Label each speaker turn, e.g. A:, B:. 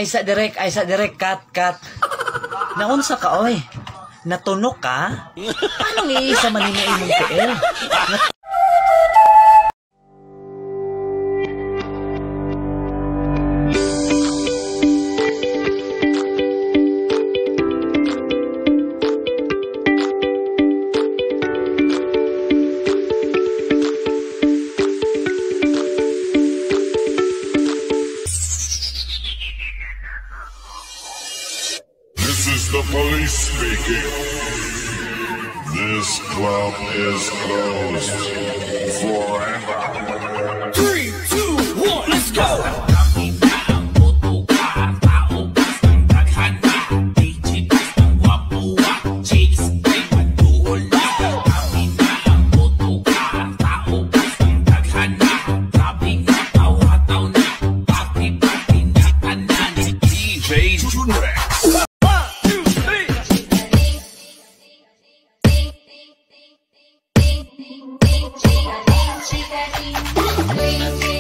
A: Ay sa direk, cut. Naunsa ka, oy? Natunok ka? Anong iisa maninain mong TL?
B: This is the police speaking. This club is closed forever.
C: 3, 2, 1, let's go!
D: Chica,